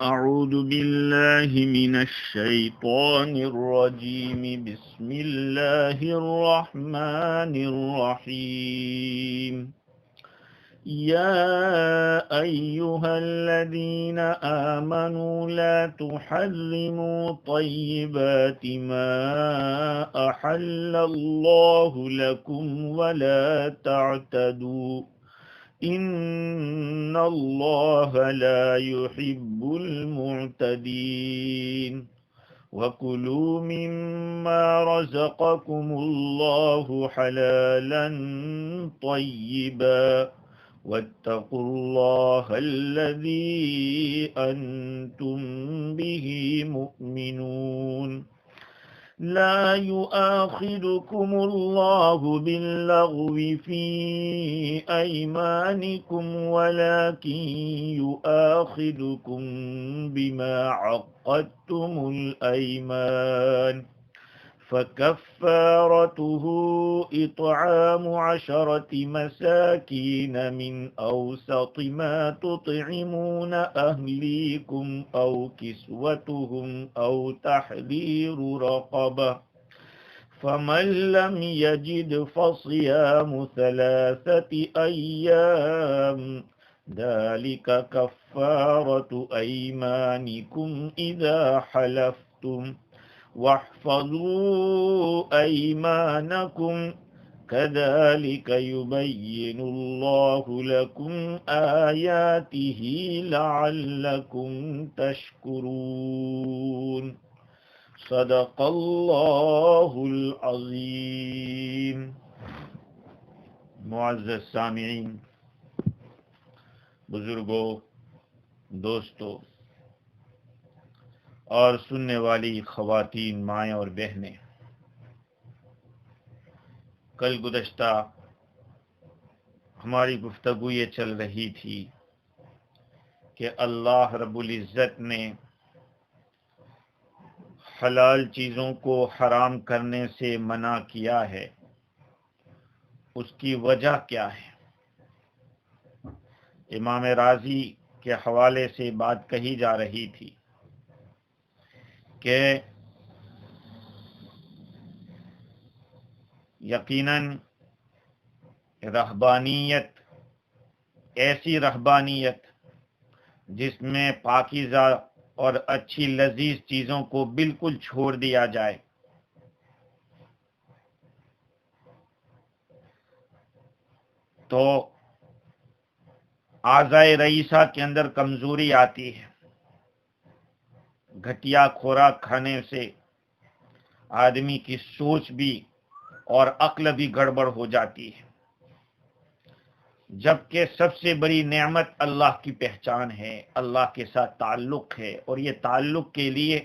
أعوذ بالله من الشيطان الرجيم. بسم الله الرحمن الرحيم. يا أيها الذين آمنوا لا تحرموا طيبات ما أحل الله لكم ولا تعتدوا إن الله لا يحب المعتدين. وكلوا مما رزقكم الله حلالا طيبا واتقوا الله الذي أنتم به مؤمنون. لا يؤاخذكم الله باللغو في أيمانكم ولكن يؤاخذكم بما عقدتم الأيمان، فكفارته إطعام 10 مساكين من أوسط ما تطعمون أهليكم أو كسوتهم أو تحرير رقبة، فمن لم يجد فصيام 3 أيام ذلك كفارة أيمانكم إذا حلفتم واحفظوا أيمانكم كذلك يبين الله لكم آياته لعلكم تشكرون. صدق اللہ العظیم. معزز سامعین، بزرگوں، دوستوں اور سننے والی خواتین، مائیں اور بہنیں، کل گزشتہ ہماری گفتگو یہ چل رہی تھی کہ اللہ رب العزت نے حلال چیزوں کو حرام کرنے سے منع کیا ہے. اس کی وجہ کیا ہے؟ امام راضی کے حوالے سے بات کہی جا رہی تھی کہ یقیناً رہبانیت، ایسی رہبانیت جس میں پاکیزہ اور اچھی لذیذ چیزوں کو بالکل چھوڑ دیا جائے، تو اعضائے رئیسہ کے اندر کمزوری آتی ہے. گھٹیا خوراک کھانے سے آدمی کی سوچ بھی اور عقل بھی گڑبڑ ہو جاتی ہے، جبکہ سب سے بڑی نعمت اللہ کی پہچان ہے، اللہ کے ساتھ تعلق ہے، اور یہ تعلق کے لیے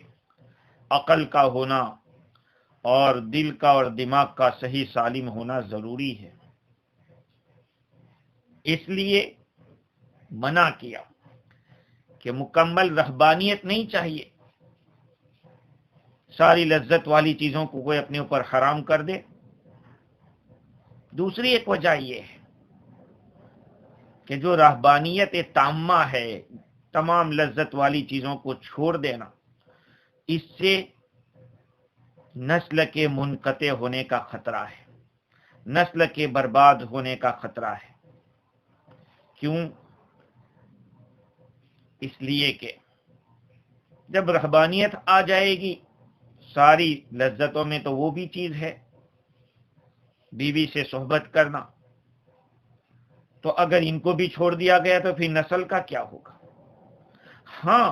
عقل کا ہونا اور دل کا اور دماغ کا صحیح سالم ہونا ضروری ہے. اس لیے منع کیا کہ مکمل رہبانیت نہیں چاہیے، ساری لذت والی چیزوں کو کوئی اپنے اوپر حرام کر دے. دوسری ایک وجہ یہ ہے کہ جو رہبانیت تامہ ہے، تمام لذت والی چیزوں کو چھوڑ دینا، اس سے نسل کے منقطع ہونے کا خطرہ ہے، نسل کے برباد ہونے کا خطرہ ہے. کیوں؟ اس لیے کہ جب رہبانیت آ جائے گی، ساری لذتوں میں تو وہ بھی چیز ہے، بیوی سے صحبت کرنا، تو اگر ان کو بھی چھوڑ دیا گیا تو پھر نسل کا کیا ہوگا؟ ہاں،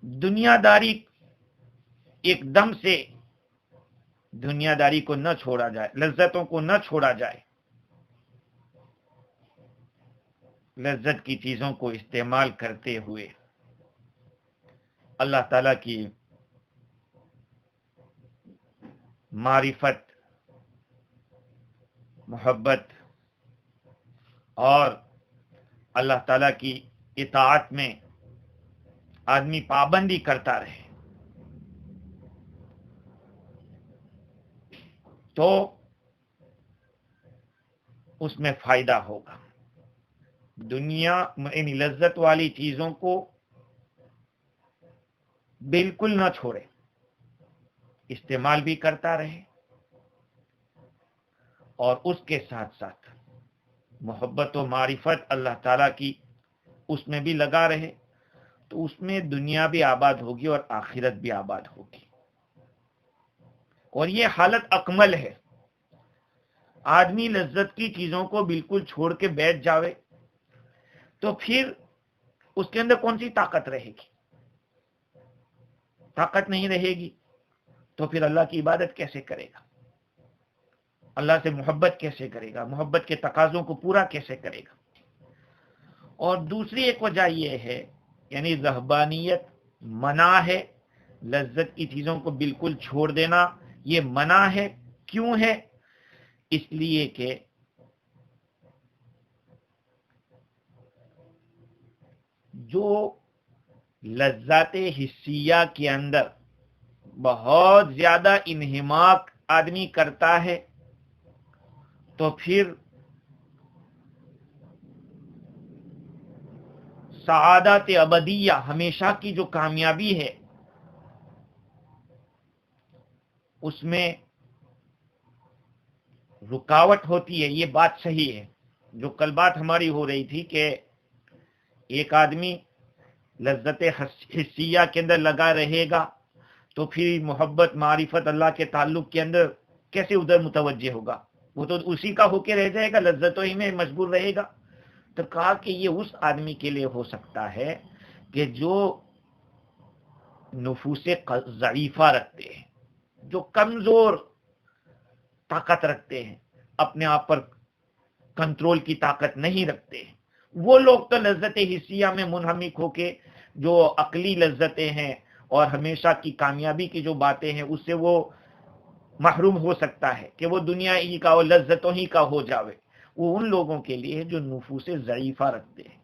دنیا داری ایک دم سے دنیا داری کو نہ چھوڑا جائے، لذتوں کو نہ چھوڑا جائے، لذت کی چیزوں کو استعمال کرتے ہوئے اللہ تعالیٰ کی معرفت، محبت اور اللہ تعالیٰ کی اطاعت میں آدمی پابندی کرتا رہے تو اس میں فائدہ ہوگا. دنیا یعنی لذت والی چیزوں کو بالکل نہ چھوڑے، استعمال بھی کرتا رہے، اور اس کے ساتھ ساتھ محبت و معرفت اللہ تعالیٰ کی اس میں بھی لگا رہے، تو اس میں دنیا بھی آباد ہوگی اور آخرت بھی آباد ہوگی۔ اور یہ حالت اکمل ہے۔ آدمی لذت کی چیزوں کو بالکل چھوڑ کے بیٹھ جاوے تو پھر اس کے اندر کون سی طاقت رہے گی؟ طاقت نہیں رہے گی تو پھر اللہ کی عبادت کیسے کرے گا؟ اللہ سے محبت کیسے کرے گا؟ محبت کے تقاضوں کو پورا کیسے کرے گا؟ اور دوسری ایک وجہ یہ ہے، یعنی رہبانیت منع ہے، لذت کی چیزوں کو بالکل چھوڑ دینا یہ منع ہے۔ کیوں ہے؟ اس لیے کہ جو لذات حسیہ کے اندر بہت زیادہ انہماک آدمی کرتا ہے تو پھر سعادت ابدیہ، ہمیشہ کی جو کامیابی ہے، اس میں رکاوٹ ہوتی ہے۔ یہ بات صحیح ہے، جو کل بات ہماری ہو رہی تھی کہ ایک آدمی لذت حسیہ کے اندر لگا رہے گا تو پھر محبت معرفت اللہ کے تعلق کے اندر کیسے ادھر متوجہ ہوگا؟ وہ تو اسی کا ہو کے رہ جائے گا، لذتوں ہی میں مشغول رہے گا۔ تو کہا کہ یہ اس آدمی کے لیے ہو سکتا ہے کہ جو نفوس ضعیفہ رکھتے ہیں، جو کمزور طاقت رکھتے ہیں، اپنے آپ پر کنٹرول کی طاقت نہیں رکھتے ہیں، وہ لوگ تو لذت حسیہ میں منہمک ہو کے جو عقلی لذتیں ہیں اور ہمیشہ کی کامیابی کی جو باتیں ہیں اس سے وہ محروم ہو سکتا ہے کہ وہ دنیا ہی کا اور لذتوں ہی کا ہو جاوے۔ وہ ان لوگوں کے لیے جو نفوس ضعیفہ رکھتے ہیں۔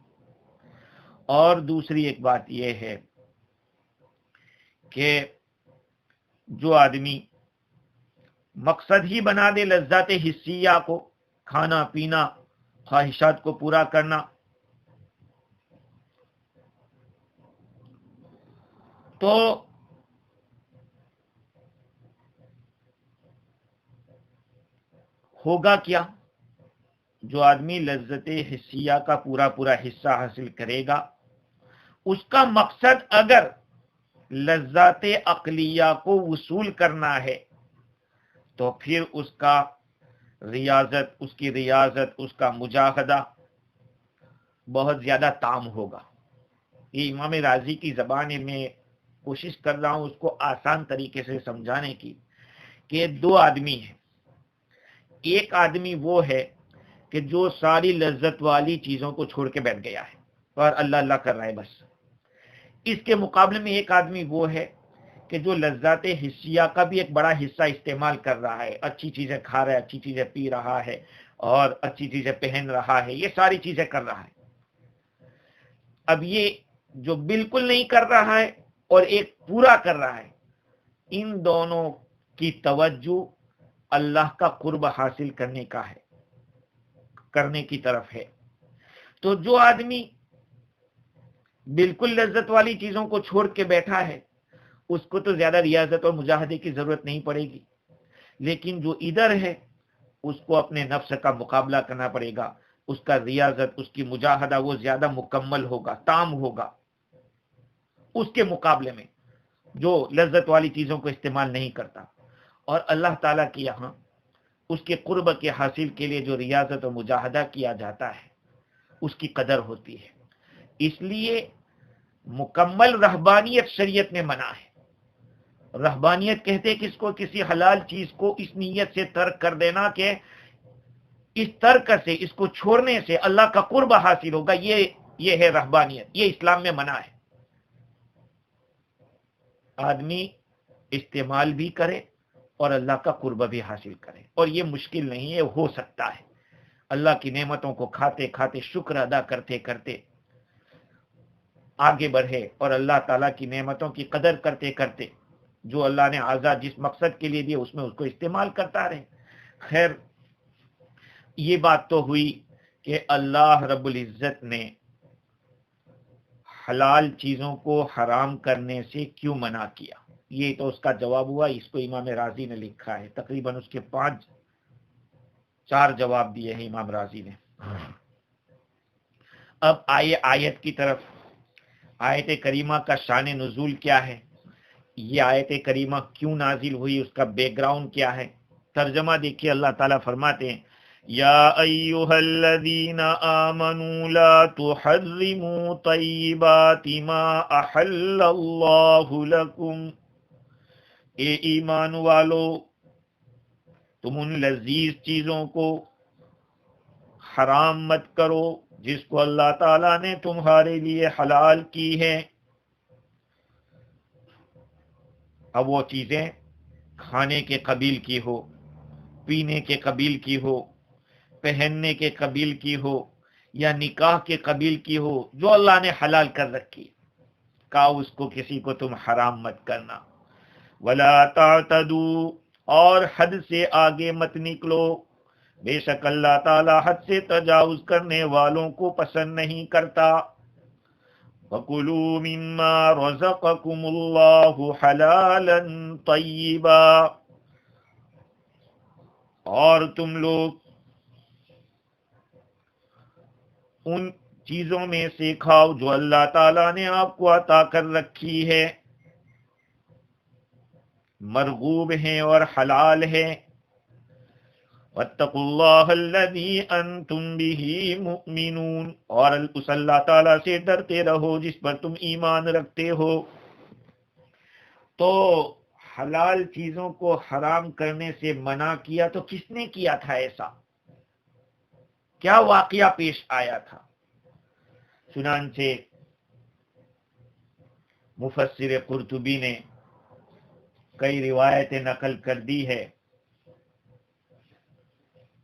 اور دوسری ایک بات یہ ہے کہ جو آدمی مقصد ہی بنا دے لذات حسیہ کو، کھانا پینا، خواہشات کو پورا کرنا، تو ہوگا کیا؟ جو آدمی لذت حسیہ کا پورا حصہ حاصل کرے گا، اس کا مقصد اگر لذات عقلیہ کو وصول کرنا ہے تو پھر اس کی ریاضت، اس کا مجاہدہ بہت زیادہ تام ہوگا۔ یہ امام راضی کی زبان میں کوشش کر رہا ہوں اس کو آسان طریقے سے سمجھانے کی، کہ دو آدمی ہیں۔ ایک آدمی وہ ہے کہ جو ساری لذت والی چیزوں کو چھوڑ کے بیٹھ گیا ہے اور اللہ اللہ کر رہا ہے بس۔ اس کے مقابلے میں ایک آدمی وہ ہے کہ جو لذات حسیہ کا بھی ایک بڑا حصہ استعمال کر رہا ہے، اچھی چیزیں کھا رہا ہے، اچھی چیزیں پی رہا ہے اور اچھی چیزیں پہن رہا ہے، یہ ساری چیزیں کر رہا ہے۔ اب یہ جو بالکل نہیں کر رہا ہے اور ایک پورا کر رہا ہے، ان دونوں کی توجہ اللہ کا قرب حاصل کرنے کی طرف ہے۔ تو جو آدمی بالکل لذت والی چیزوں کو چھوڑ کے بیٹھا ہے اس کو تو زیادہ ریاضت اور مجاہدے کی ضرورت نہیں پڑے گی، لیکن جو ادھر ہے اس کو اپنے نفس کا مقابلہ کرنا پڑے گا، اس کا ریاضت، اس کی مجاہدہ وہ زیادہ مکمل ہوگا، تام ہوگا اس کے مقابلے میں جو لذت والی چیزوں کو استعمال نہیں کرتا۔ اور اللہ تعالیٰ کی یہاں اس کے قرب کے حاصل کے لیے جو ریاضت و مجاہدہ کیا جاتا ہے اس کی قدر ہوتی ہے۔ اس لیے مکمل رہبانیت شریعت میں منع ہے۔ رہبانیت کہتے کس کو؟ کسی حلال چیز کو اس نیت سے ترک کر دینا کہ اس ترک سے، اس کو چھوڑنے سے اللہ کا قرب حاصل ہوگا، یہ ہے رہبانیت، یہ اسلام میں منع ہے۔ آدمی استعمال بھی کرے اور اللہ کا قرب بھی حاصل کرے، اور یہ مشکل نہیں ہے، ہو سکتا ہے۔ اللہ کی نعمتوں کو کھاتے کھاتے، شکر ادا کرتے کرتے آگے بڑھے اور اللہ تعالیٰ کی نعمتوں کی قدر کرتے کرتے جو اللہ نے آزاد جس مقصد کے لیے دیے اس میں اس کو استعمال کرتا رہے۔ خیر، یہ بات تو ہوئی کہ اللہ رب العزت نے حلال چیزوں کو حرام کرنے سے کیوں منع کیا؟ یہ تو اس کا جواب ہوا. اس کو امام رازی نے لکھا ہے، تقریباً اس کے 4 جواب دیے ہیں امام رازی نے. اب آئیے آیت کی طرف. آیت کریمہ کا شان نزول کیا ہے؟ یہ آیت کریمہ کیوں نازل ہوئی؟ اس کا بیک گراؤنڈ کیا ہے؟ ترجمہ دیکھیے. اللہ تعالیٰ فرماتے ہیں یا ایھا الذین آمنوا لا تحرموا طیبات ما احل اللہ لکم. اے ایمان والو، تم ان لذیذ چیزوں کو حرام مت کرو جس کو اللہ تعالیٰ نے تمہارے لیے حلال کی ہے. اب وہ چیزیں کھانے کے قبیل کی ہو، پینے کے قبیل کی ہو، پہننے کے قبیل کی ہو، یا نکاح کے قبیل کی ہو، جو اللہ نے حلال کر رکھی، کہا اس کو کسی کو تم حرام مت کرنا. ولا تعتدوا، اور حد سے آگے مت نکلو، بے شک اللہ تعالی حد سے تجاوز کرنے والوں کو پسند نہیں کرتا. وَكُلُوا مِمَّا رَزَقَكُمُ اللَّهُ حَلَالًا طَيِّبًا، اور تم لوگ ان چیزوں میں سے کھاؤ جو اللہ تعالیٰ نے آپ کو عطا کر رکھی ہے، مرغوب ہیں اور حلال ہیں. وَاتَّقُوا اللَّهَ الَّذِي أَنْتُمْ بِهِ مُؤْمِنُونَ، اور اس اللہ تعالیٰ سے ڈرتے رہو جس پر تم ایمان رکھتے ہو. تو حلال چیزوں کو حرام کرنے سے منع کیا تو کس نے کیا تھا؟ ایسا کیا واقعہ پیش آیا تھا؟ چنانچہ مفسر قرطبی نے کئی روایتیں نقل کر دی ہے،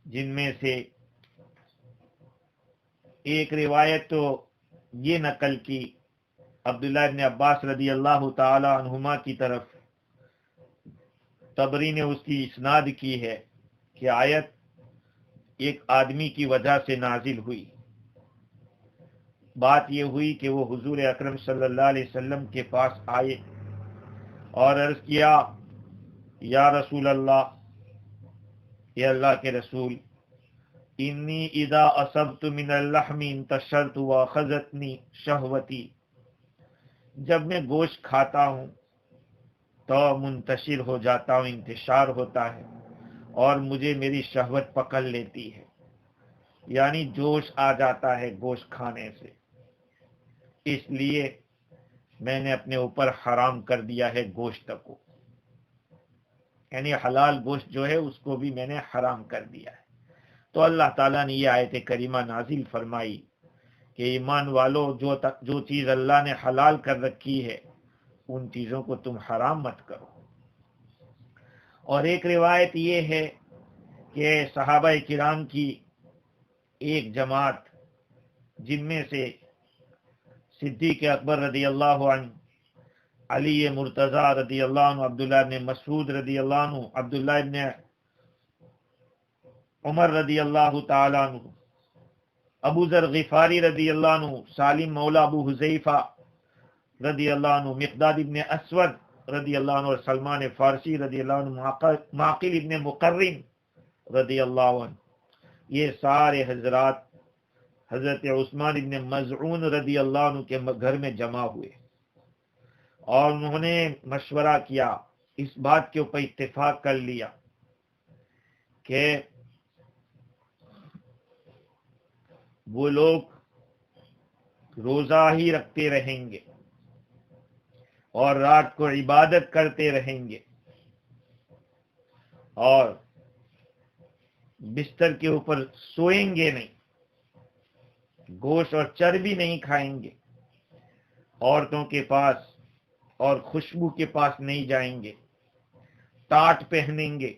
جن میں سے ایک روایت تو یہ نقل کی عبداللہ ابن عباس رضی اللہ تعالی عنہما کی طرف، طبری نے اس کی اسناد کی ہے کہ آیت ایک آدمی کی وجہ سے نازل ہوئی. بات یہ ہوئی کہ وہ حضور اکرم صلی اللہ علیہ وسلم کے پاس آئے اور عرض کیا یا رسول اللہ، اے اللہ کے رسول، انی اذا اصبت من اللحم انتشرت واخذتنی شہوتی، جب میں گوشت کھاتا ہوں تو منتشر ہو جاتا ہوں، انتشار ہوتا ہے، اور مجھے میری شہوت پکڑ لیتی ہے، یعنی جوش آ جاتا ہے گوشت کھانے سے، اس لیے میں نے اپنے اوپر حرام کر دیا ہے گوشت کو، یعنی حلال گوشت جو ہے اس کو بھی میں نے حرام کر دیا ہے. تو اللہ تعالیٰ نے یہ آیت کریمہ نازل فرمائی کہ ایمان والو، جو چیز اللہ نے حلال کر رکھی ہے ان چیزوں کو تم حرام مت کرو. اور ایک روایت یہ ہے کہ صحابہ کرام کی ایک جماعت، جن میں سے صدیق اکبر رضی اللہ عنہ، علی مرتضی رضی اللہ عنہ، عبداللہ ابن مسعود رضی اللہ عنہ، عبداللہ ابن عمر رضی اللہ تعالی عنہ، ابو ذر غفاری رضی اللہ عنہ، سالم مولا ابو حذیفہ رضی اللہ عنہ، مقداد ابن اسود رضی اللہ عنہ، اور سلمان فارسی رضی اللہ عنہ، معقل ابن مقرن رضی اللہ عنہ، یہ سارے حضرات حضرت عثمان ابن مظعون رضی اللہ عنہ کے گھر میں جمع ہوئے، اور انہوں نے مشورہ کیا، اس بات کے اوپر اتفاق کر لیا کہ وہ لوگ روزہ ہی رکھتے رہیں گے اور رات کو عبادت کرتے رہیں گے، اور بستر کے اوپر سوئیں گے نہیں، گوشت اور چربی نہیں کھائیں گے، عورتوں کے پاس اور خوشبو کے پاس نہیں جائیں گے، ٹاٹ پہنیں گے،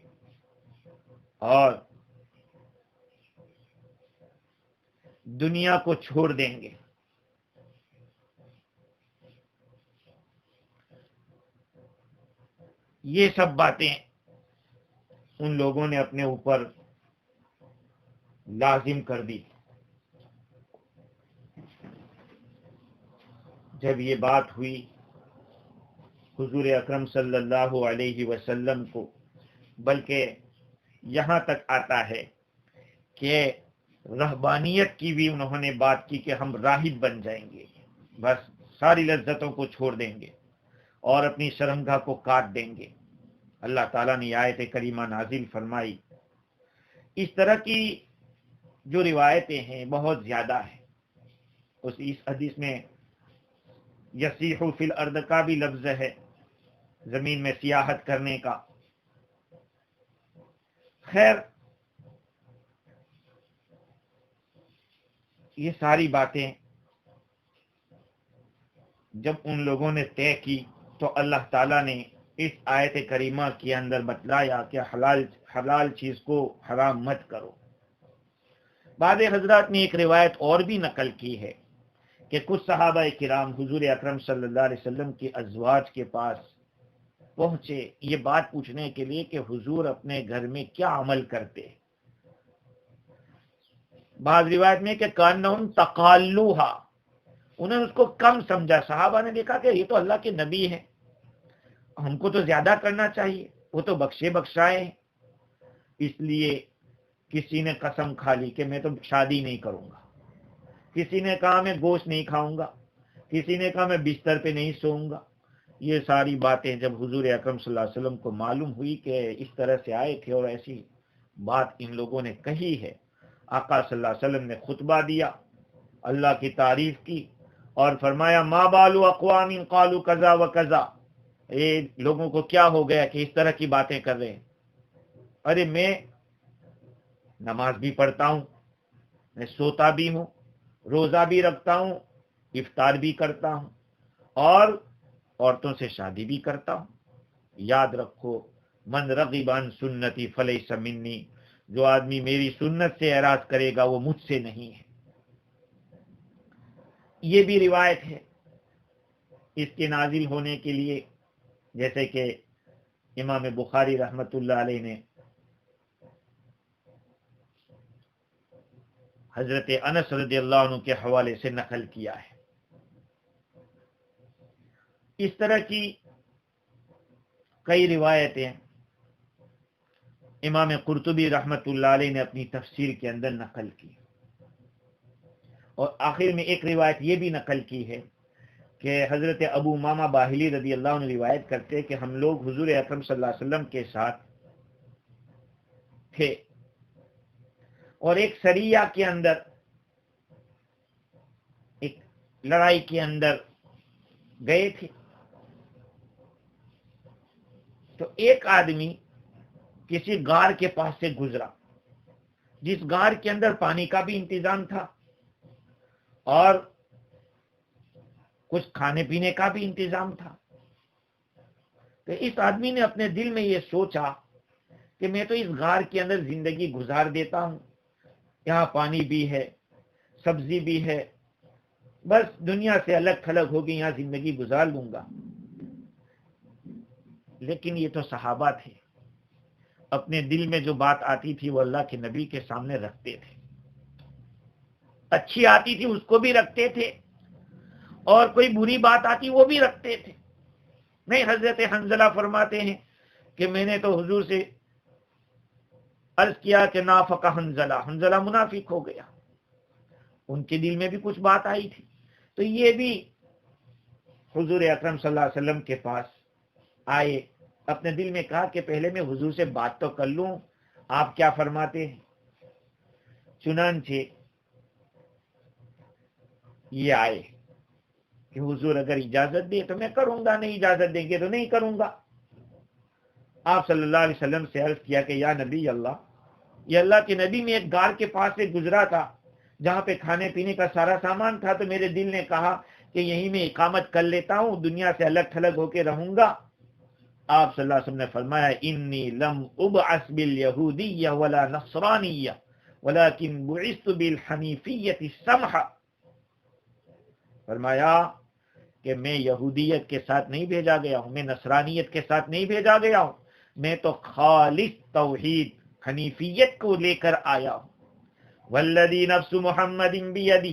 اور دنیا کو چھوڑ دیں گے. یہ سب باتیں ان لوگوں نے اپنے اوپر لازم کر دی. جب یہ بات ہوئی حضور اکرم صلی اللہ علیہ وسلم کو، بلکہ یہاں تک آتا ہے کہ رہبانیت کی بھی انہوں نے بات کی کہ ہم راہب بن جائیں گے، بس ساری لذتوں کو چھوڑ دیں گے اور اپنی شرمگاہ کو کاٹ دیں گے۔ اللہ تعالیٰ نے آیت کریمہ نازل فرمائی۔ اس طرح کی جو روایتیں ہیں بہت زیادہ ہیں۔ اس حدیث میں یسیح فی الارض کا بھی لفظ ہے، زمین میں سیاحت کرنے کا۔ خیر، یہ ساری باتیں جب ان لوگوں نے طے کی تو اللہ تعالیٰ نے اس آیت کریمہ کے اندر بتلایا کہ حلال چیز کو حرام مت کرو۔ بعض حضرات نے ایک روایت اور بھی نقل کی ہے کہ کچھ صحابہ کرام حضور اکرم صلی اللہ علیہ وسلم کی ازواج کے پاس پہنچے یہ بات پوچھنے کے لیے کہ حضور اپنے گھر میں کیا عمل کرتے۔ بعض روایت میں کہ کانہم تقالوہا، انہوں نے اس کو کم سمجھا۔ صحابہ نے دیکھا کہ یہ تو اللہ کے نبی ہے، ہم کو تو زیادہ کرنا چاہیے، وہ تو بخشے بخشائے ہیں۔ اس لیے کسی نے قسم کھا لی کہ میں تو شادی نہیں کروں گا، کسی نے کہا میں گوشت نہیں کھاؤں گا، کسی نے کہا میں بستر پہ نہیں سوؤں گا۔ یہ ساری باتیں جب حضور اکرم صلی اللہ علیہ وسلم کو معلوم ہوئی کہ اس طرح سے آئے تھے اور ایسی بات ان لوگوں نے کہی ہے، آقا صلی اللہ علیہ وسلم نے خطبہ دیا، اللہ کی تعریف کی اور فرمایا ما بالو اقوام قالوا کذا و کذا، لوگوں کو کیا ہو گیا کہ اس طرح کی باتیں کر رہے ہیں؟ ارے میں نماز بھی پڑھتا ہوں، میں سوتا بھی ہوں، روزہ بھی رکھتا ہوں، افطار بھی کرتا ہوں اور عورتوں سے شادی بھی کرتا ہوں۔ یاد رکھو من رغب عن سنتی فلیس منی، جو آدمی میری سنت سے اعراض کرے گا وہ مجھ سے نہیں ہے۔ یہ بھی روایت ہے اس کے نازل ہونے کے لیے، جیسے کہ امام بخاری رحمت اللہ علیہ نے حضرت انس رضی اللہ عنہ کے حوالے سے نقل کیا ہے۔ اس طرح کی کئی روایتیں امام قرطبی رحمت اللہ علیہ نے اپنی تفسیر کے اندر نقل کی، اور آخر میں ایک روایت یہ بھی نقل کی ہے کہ حضرت ابو امامہ باہلی رضی اللہ عنہ روایت کرتے کہ ہم لوگ حضور اکرم صلی اللہ علیہ وسلم کے ساتھ تھے اور ایک سریہ کے اندر، ایک لڑائی کے اندر گئے تھے، تو ایک آدمی کسی غار کے پاس سے گزرا جس غار کے اندر پانی کا بھی انتظام تھا اور کچھ کھانے پینے کا بھی انتظام تھا۔ تو اس آدمی نے اپنے دل میں یہ سوچا کہ میں تو اس غار کے اندر زندگی گزار دیتا ہوں، یہاں پانی بھی ہے، سبزی بھی ہے، بس دنیا سے الگ تھلگ ہو گئی، یہاں زندگی گزار لوں گا۔ لیکن یہ تو صحابہ تھے، اپنے دل میں جو بات آتی تھی وہ اللہ کے نبی کے سامنے رکھتے تھے، اچھی آتی تھی اس کو بھی رکھتے تھے اور کوئی بری بات آتی وہ بھی رکھتے تھے۔ نہیں، حضرت حنظلہ فرماتے ہیں کہ میں نے تو حضور سے عرض کیا کہ نافق حنظلہ منافق ہو گیا، ان کے دل میں بھی کچھ بات آئی تھی۔ تو یہ بھی حضور اکرم صلی اللہ علیہ وسلم کے پاس آئے، اپنے دل میں کہا کہ پہلے میں حضور سے بات تو کر لوں، آپ کیا فرماتے ہیں۔ چنانچہ یہ آئے کہ حضور اگر اجازت دے تو میں کروں گا، نہیں اجازت دیں گے تو نہیں کروں گا۔ آپ صلی اللہ علیہ وسلم سے عرض کیا کہ یا نبی اللہ، یہ اللہ کے نبی، میں ایک غار کے پاس سے گزرا تھا جہاں پہ کھانے پینے کا سارا سامان تھا، تو میرے دل نے کہا کہ یہیں میں اقامت کر لیتا ہوں، دنیا سے الگ تھلگ ہو کے رہوں گا۔ آپ صلی اللہ علیہ وسلم نے فرمایا انی لم ابعث بالیہودیہ ولا نصرانیہ ولکن بعثت بالحنیفیۃ السمحہ، فرمایا کہ میں یہودیت کے ساتھ نہیں بھیجا گیا ہوں، میں نصرانیت کے ساتھ نہیں بھیجا گیا ہوں، میں تو خالص توحید حنیفیت کو لے کر آیا ہوں۔ والذی نفس محمد بیدی،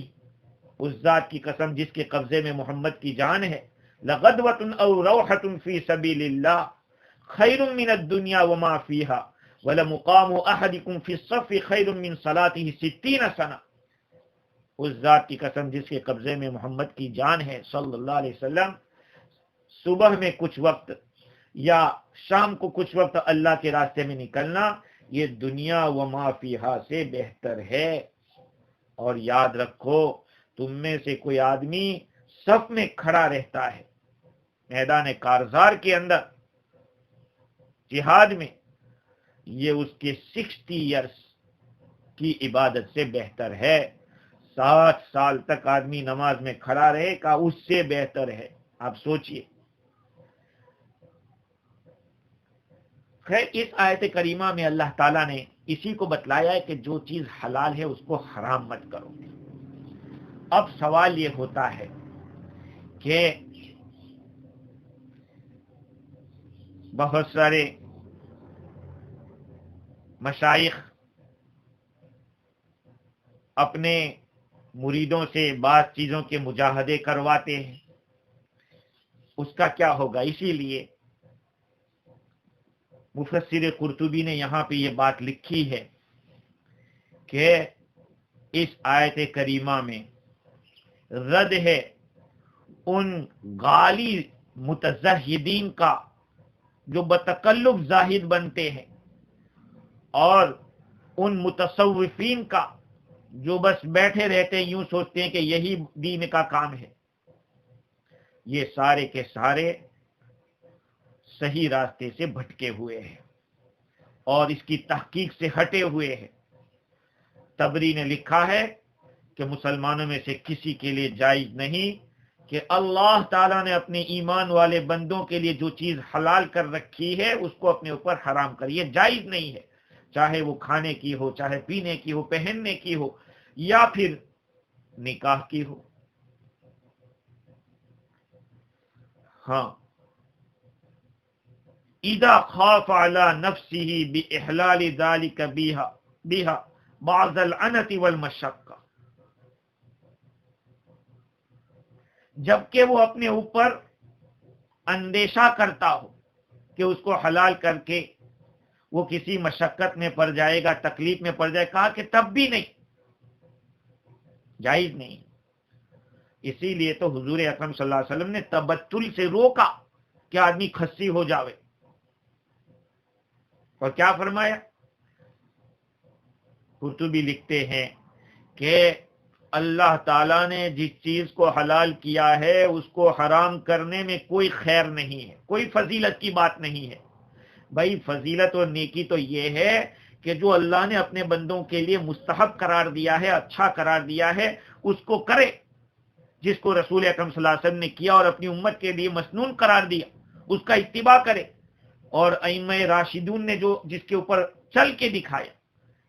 اس ذات کی قسم جس کے قبضے میں محمد کی جان ہے، لغدوۃ او روحۃ فی سبیل اللہ خیر من الدنیا وما فیہا ولمقام احدکم فی الصف خیر من صلاته 60 سنہ. اس ذات کی قسم جس کے قبضے میں محمد کی جان ہے صلی اللہ علیہ وسلم، صبح میں کچھ وقت یا شام کو کچھ وقت اللہ کے راستے میں نکلنا یہ دنیا و ما فیہا سے بہتر ہے. اور یاد رکھو، تم میں سے کوئی آدمی صف میں کھڑا رہتا ہے میدان کارزار کے اندر جہاد میں، یہ اس کے 60 ایئرس کی عبادت سے بہتر ہے. 60 سال تک آدمی نماز میں کھڑا رہے گا، اس سے بہتر ہے. آپ سوچئے. خیر، اس آیت کریمہ میں اللہ تعالیٰ نے اسی کو بتلایا ہے کہ جو چیز حلال ہے اس کو حرام مت کرو. اب سوال یہ ہوتا ہے کہ بہت سارے مشائخ اپنے مریدوں سے بعض چیزوں کے مجاہدے کرواتے ہیں، اس کا کیا ہوگا؟ اسی لیے مفسر قرطبی نے یہاں پہ یہ بات لکھی ہے کہ اس آیت کریمہ میں رد ہے ان غالی متزہدین کا جو بتکلف زاہد بنتے ہیں، اور ان متصوفین کا جو بس بیٹھے رہتے ہیں، یوں سوچتے ہیں کہ یہی دین کا کام ہے. یہ سارے کے سارے صحیح راستے سے بھٹکے ہوئے ہیں اور اس کی تحقیق سے ہٹے ہوئے ہیں. طبری نے لکھا ہے کہ مسلمانوں میں سے کسی کے لیے جائز نہیں کہ اللہ تعالیٰ نے اپنے ایمان والے بندوں کے لیے جو چیز حلال کر رکھی ہے اس کو اپنے اوپر حرام کریے. جائز نہیں ہے، چاہے وہ کھانے کی ہو، چاہے پینے کی ہو، پہننے کی ہو، یا پھر نکاح کی ہو. ہاں، اذا خاف على نفسه باحلال ذلك بها بعض العنت والمشقہ، جبکہ وہ اپنے اوپر اندیشہ کرتا ہو کہ اس کو حلال کر کے وہ کسی مشقت میں پڑ جائے گا، تکلیف میں پڑ جائے گا، کہا کہ تب بھی نہیں، جائز نہیں. اسی لیے تو حضور اکرم صلی اللہ علیہ وسلم نے تبتل سے روکا کہ آدمی کھسی ہو جاوے. اور کیا فرمایا؟ قرطبی لکھتے ہیں کہ اللہ تعالیٰ نے جس چیز کو حلال کیا ہے اس کو حرام کرنے میں کوئی خیر نہیں ہے، کوئی فضیلت کی بات نہیں ہے. بھائی فضیلت اور نیکی تو یہ ہے کہ جو اللہ نے اپنے بندوں کے لیے مستحب قرار دیا ہے، اچھا قرار دیا ہے، اس کو کرے. جس کو رسول اکرم صلی اللہ علیہ وسلم نے کیا اور اپنی امت کے لیے مسنون قرار دیا، اس کا اتباع کرے. اور ائمہ راشدون نے جو جس کے اوپر چل کے دکھایا،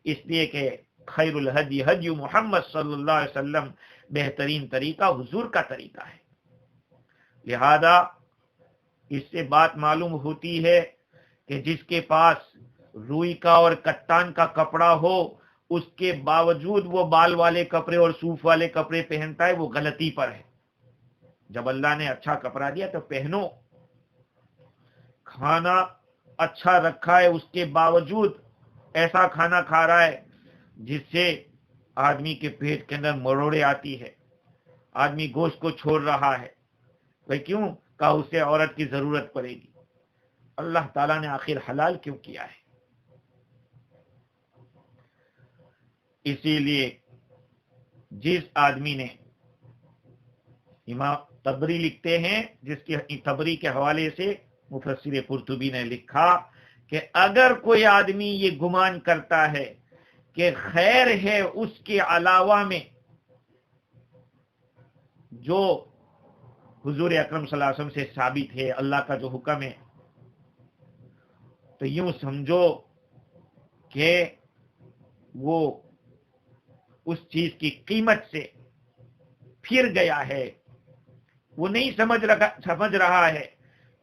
اس لیے کہ خیر الہدی ہدی محمد صلی اللہ علیہ وسلم، بہترین طریقہ حضور کا طریقہ ہے. لہذا اس سے بات معلوم ہوتی ہے کہ جس کے پاس روئی کا اور کتان کا کپڑا ہو، اس کے باوجود وہ بال والے کپڑے اور صوف والے کپڑے پہنتا ہے، وہ غلطی پر ہے. جب اللہ نے اچھا کپڑا دیا تو پہنو. کھانا اچھا رکھا ہے، اس کے باوجود ایسا کھانا کھا رہا ہے جس سے آدمی کے پیٹ کے اندر مروڑے آتی ہے، آدمی گوشت کو چھوڑ رہا ہے. بھئی کیوں؟ کہا اسے عورت کی ضرورت پڑے گی. اللہ تعالیٰ نے آخر حلال کیوں کیا ہے؟ اسی لیے جس آدمی نے، امام طبری لکھتے ہیں، جس کی طبری کے حوالے سے مفسر قرطبی نے لکھا کہ اگر کوئی آدمی یہ گمان کرتا ہے کہ خیر ہے اس کے علاوہ میں جو حضور اکرم صلی اللہ علیہ وسلم سے ثابت ہے، اللہ کا جو حکم ہے، تو یوں سمجھو کہ وہ اس چیز کی قیمت سے پھر گیا ہے. وہ نہیں سمجھ رہا ہے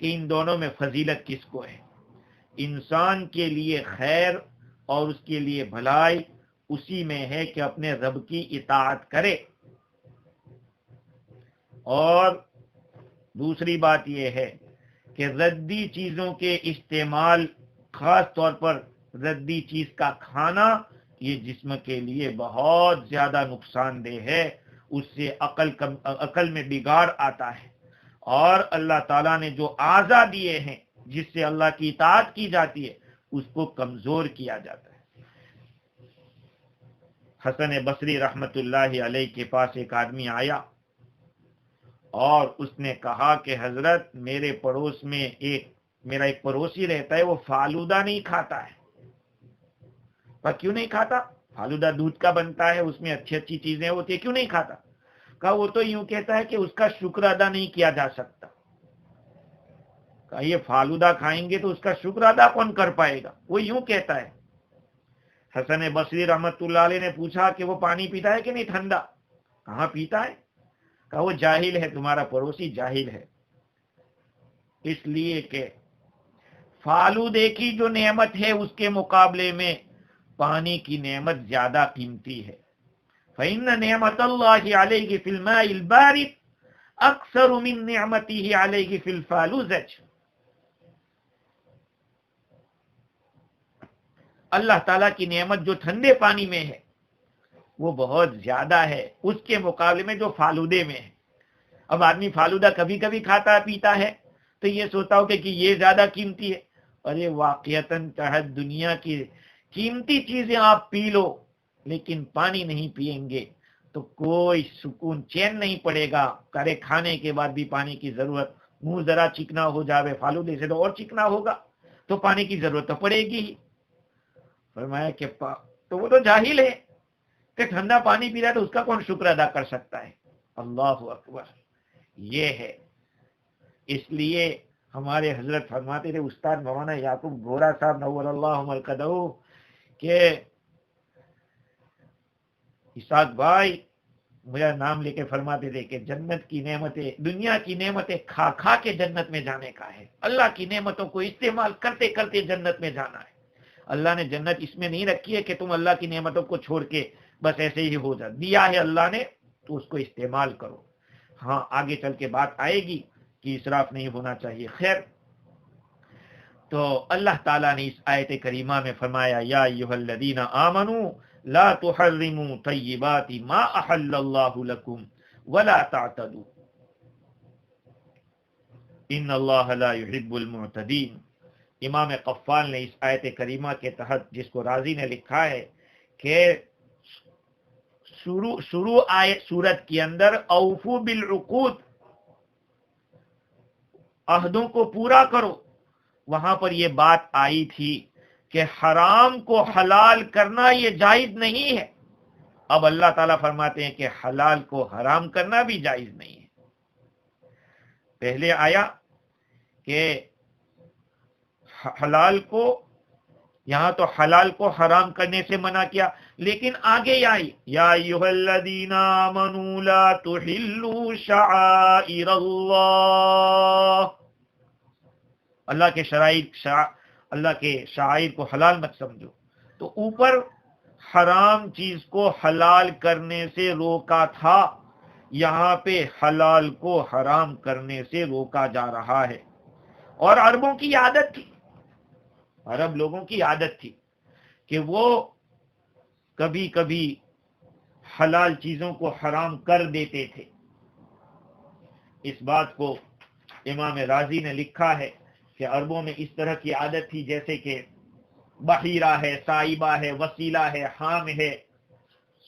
کہ ان دونوں میں فضیلت کس کو ہے. انسان کے لیے خیر اور اس کے لیے بھلائی اسی میں ہے کہ اپنے رب کی اطاعت کرے. اور دوسری بات یہ ہے کہ ردی چیزوں کے استعمال، خاص طور پر ردی چیز کا کھانا، یہ جسم کے لیے بہت زیادہ نقصان دہ ہے، اس سے عقل میں بگاڑ آتا ہے، اور اللہ تعالیٰ نے جو اعضاء دیے ہیں جس سے اللہ کی اطاعت کی جاتی ہے اس کو کمزور کیا جاتا ہے۔ حسن بصری رحمت اللہ علیہ کے پاس ایک آدمی آیا اور اس نے کہا کہ حضرت میرے پڑوس میں میرا ایک پڑوسی رہتا ہے، وہ فالودہ نہیں کھاتا ہے۔ پر کیوں نہیں کھاتا؟ فالودہ دودھ کا بنتا ہے، اس میں اچھی اچھی چیزیں ہوتی ہیں، کیوں نہیں کھاتا؟ کہا وہ تو یوں کہتا ہے کہ اس کا شکر ادا نہیں کیا جا سکتا۔ کہا یہ فالودہ کھائیں گے تو اس کا شکر ادا کون کر پائے گا؟ وہ یوں کہتا ہے۔ حسن بصری رحمت اللہ علیہ نے پوچھا کہ وہ پانی پیتا ہے کہ نہیں ٹھنڈا؟ کہاں پیتا ہے؟ کہا وہ جاہل ہے، تمہارا پڑوسی جاہل ہے، اس لیے کہ فالودے کی جو نعمت ہے اس کے مقابلے میں پانی کی نعمت زیادہ قیمتی ہے۔ فَإِنَّ نِعْمَةَ اللَّهِ عَلَيْهِ فِي الْمَاءِ الْبَارِدِ أَكْثَرُ مِن نِعْمَتِهِ عَلَيْهِ فِي الْفَالُوزَةِ۔ اللہ تعالیٰ کی نعمت جو ٹھنڈے پانی میں ہے وہ بہت زیادہ ہے اس کے مقابلے میں جو فالودے میں ہے۔ اب آدمی فالودہ کبھی کبھی کھاتا پیتا ہے تو یہ سوچتا ہو کہ یہ زیادہ قیمتی ہے، اور یہ واقعتاً چاہے دنیا کی قیمتی چیزیں آپ پی لو لیکن پانی نہیں پئیں گے تو کوئی سکون چین نہیں پڑے گا، کرے کھانے کے بعد بھی پانی کی ضرورت، منہ ذرا چکنا ہو جاوے فالودے سے تو اور چکنا ہوگا، تو پانی کی ضرورت تو پڑے گی ہی۔ فرمایا کہ تو وہ تو جاہل ہے کہ ٹھنڈا پانی پی رہا ہے تو اس کا کون شکر ادا کر سکتا ہے؟ اللہ اکبر، یہ ہے۔ اس لیے ہمارے حضرت فرماتے تھے، استاد مولانا یعقوب گورا صاحب نور اللہ مرقدہ، کہ اسحاق بھائی میرا نام لے کے فرماتے تھے کہ جنت کی نعمتیں، دنیا کی نعمتیں کھا کھا کے جنت میں جانے کا ہے، اللہ کی نعمتوں کو استعمال کرتے کرتے جنت میں جانا ہے۔ اللہ نے جنت اس میں نہیں رکھی ہے کہ تم اللہ کی نعمتوں کو چھوڑ کے بس ایسے ہی ہو جا، دیا ہے اللہ نے تو اس کو استعمال کرو۔ ہاں آگے چل کے بات آئے گی کہ اسراف نہیں ہونا چاہیے۔ خیر، تو اللہ تعالیٰ نے اس آیت کریمہ میں فرمایا یا ایھا الذین آمنوا لا تحرموا طیبات ما احل اللہ لکم ولا تعتدوا ان اللہ لا يحب المعتدین۔ امام قفال نے اس آیت کریمہ کے تحت، جس کو رازی نے لکھا ہے کہ شروع آیت سورت کے اندر اوفو بالعقود، عہدوں کو پورا کرو، وہاں پر یہ بات آئی تھی کہ حرام کو حلال کرنا یہ جائز نہیں ہے۔ اب اللہ تعالیٰ فرماتے ہیں کہ حلال کو حرام کرنا بھی جائز نہیں ہے۔ پہلے آیا کہ حلال کو، یہاں تو حلال کو حرام کرنے سے منع کیا، لیکن آگے آئی یا ایھا الذین آمنوا لا تحلوا شعائر اللہ، اللہ کے شعائر کو حلال مت سمجھو۔ تو اوپر حرام چیز کو حلال کرنے سے روکا تھا، یہاں پہ حلال کو حرام کرنے سے روکا جا رہا ہے۔ اور عربوں کی عادت تھی، عرب لوگوں کی عادت تھی کہ وہ کبھی کبھی حلال چیزوں کو حرام کر دیتے تھے۔ اس بات کو امام رازی نے لکھا ہے کہ عربوں میں اس طرح کی عادت تھی، جیسے کہ بحیرہ ہے، سائبہ ہے، وسیلہ ہے، حام ہے۔